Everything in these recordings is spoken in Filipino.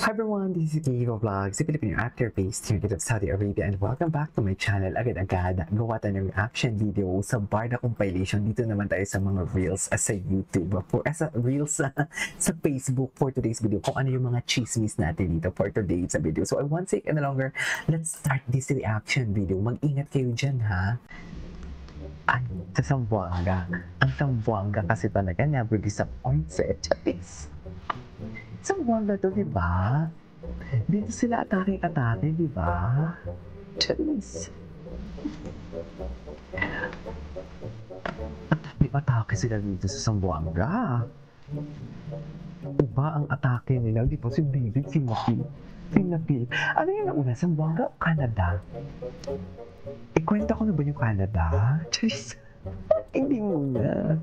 Hi everyone, this is Kiko Vlog, si Filipino actor based here dito sa Saudi Arabia, and welcome back to my channel. Agad-agad, gawa tayo ng reaction video sa Barda compilation. Dito naman tayo sa mga reels sa YouTube, sa reels sa Facebook for today's video, kung ano yung mga chismis natin dito for today's video. So I won't take any longer, let's start this reaction video. Mag-ingat kayo dyan ha. Ay, sa Zamboanga. Ang Zamboanga kasi talaga never disappoints eh. Chapis. Zamboanga to, di ba? Dito sila atake, di ba? Chapis. Atake sila dito sa Zamboanga. Iba ang atake nila. Di ba si David, si Maki. Ano yung nauna? Zamboanga o Canada? Ikwenta ko na ba yung Canada? Charis. Hindi muna.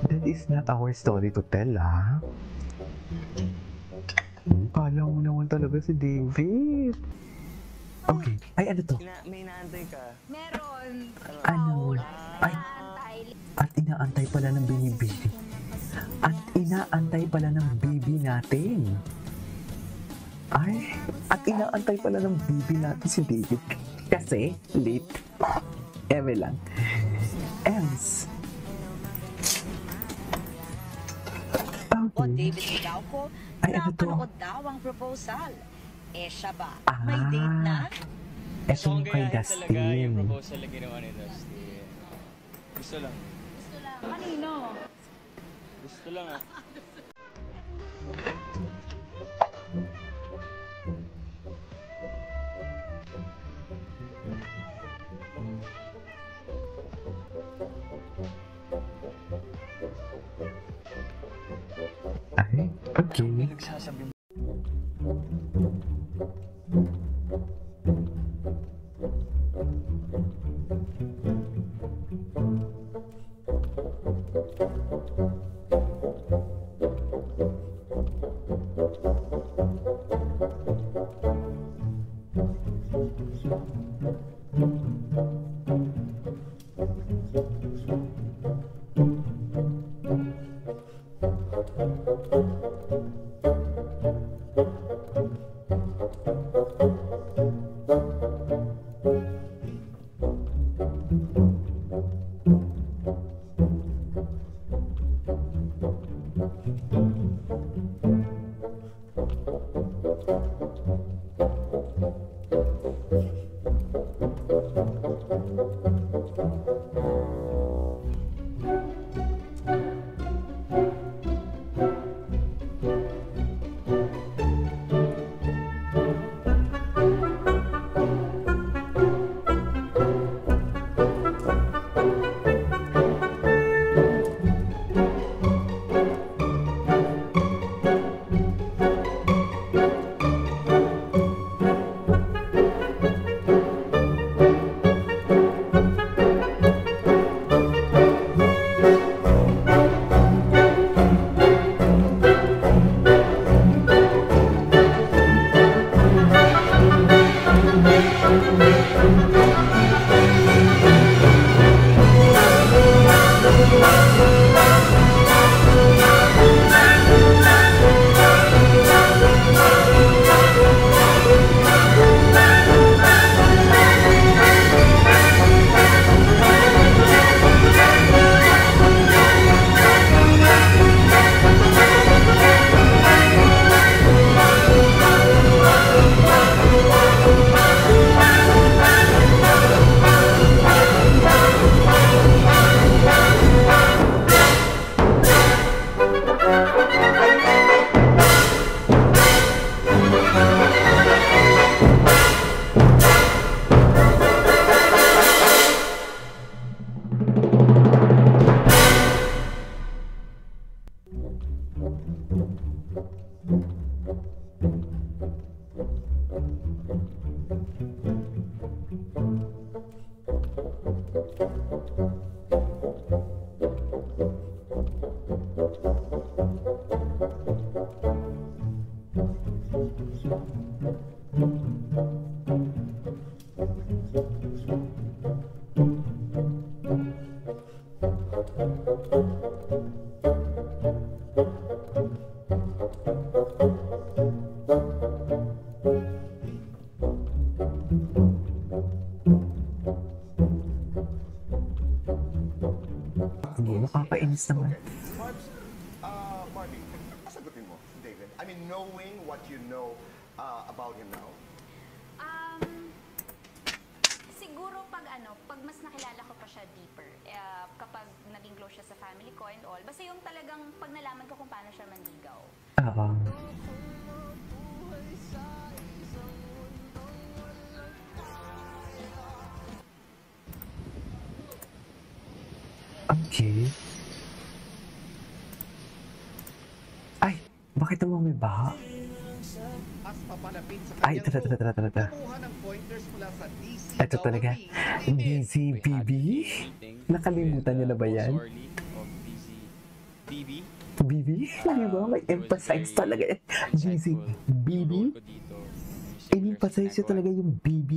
That is not our story to tell, ha? Kala mo naman talaga si David. Okay. Ay, ano to? May inaantay ka? Meron. Ano? Ay, at inaantay pala ng baby. At inaantay pala ng baby natin. Ay, at inaantay pala ng baby natin si David. Kasi, late. Eme lang. Else. O David ikaw ko, Ay, ano to? napanood daw ang proposal. Eh siya ba? Ah. May date na? Eto yung kay Gayahin talaga yung Dustin. proposal na ginawa ni Dustin. Gusto lang. Kanino? Gusto lang ah. Ay, okay. May nagsasabi mo. Reels naman. Barbie, sagutin mo si David. I mean, knowing what you know about him now. Siguro pag mas nakilala ko pa siya deeper, kapag naging close siya sa family ko and all, basta yung talagang pag nalaman ko kung paano siya manligaw. Oo. Okay. Ay, bakit naman may baha? As papalapit sa Ay, kanyang tara. kumuha ng pointers mula sa DC Ito talaga. DZBB? Nakalimutan niyo na ba yan? DB? BB? Di ba? May emphasize talaga yan. DZBB? In-emphasize niyo talaga yung BB?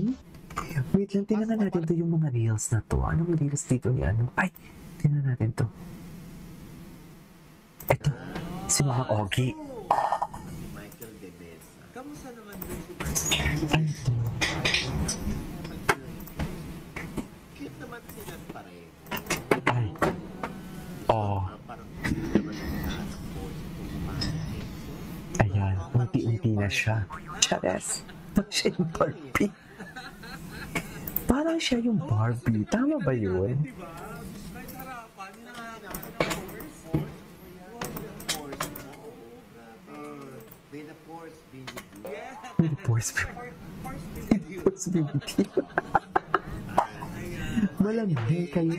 Wait lang, tingnan natin to yung mga reels na to. Anong reels dito ni ano? Ay, tingnan natin to. Ito, si Mama Ogie. Michael Debes. Kamusta naman yung super? Ay, ito. Cute naman sila pareho. Ay. Oh, Parang cute naman yung task force kung kumain. ayan. Unti-unti na siya. Chares. Parang siya yung Barbie. Parang siya yung Barbie. Tama ba yun? Diba? Kahit harapan, hinahanap ng force. May na force, baby. Yeah. May force baby. Malandi kayo.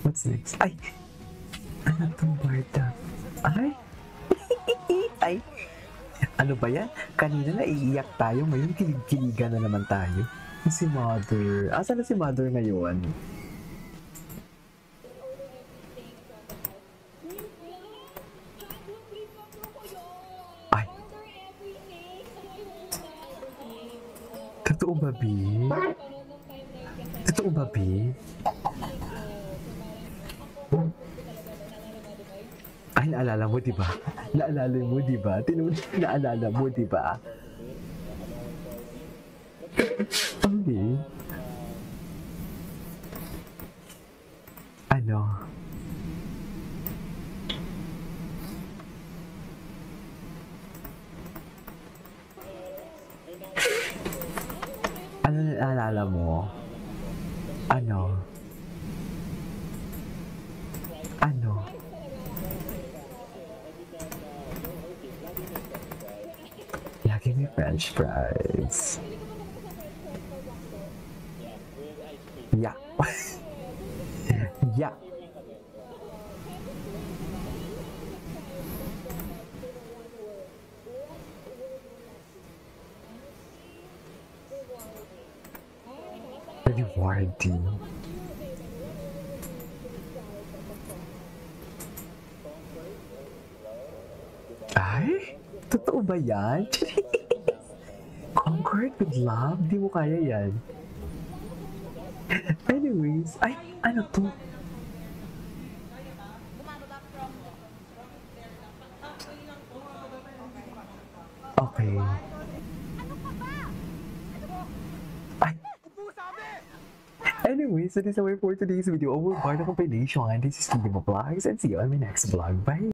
What's next? Ay! Ano tong Barda? Ay! Ay! Ano ba yan? Kanina na iiyak tayo, ngayon kilig-kiligan na naman tayo. Si Mother. Asan na si Mother ngayon? Ay! Totoo ba, B? Totoo ba, B? Ay, naalala mo, di ba? Naalala mo, di ba? Naalala mo, di ba? Okay. Ano? Ano naalala mo? Ano? Ano? Lagi may French fries. Yeah. Yeah. Rewarding. Ay? Totoo ba yan? Conquered with love? Di mo kaya yan. Anyways, ay, ano to? Okay. Ay. Anyways, that is our for today's video over Barda Compilation. This is Kingdom of Vlogs and see you on my next vlog. Bye!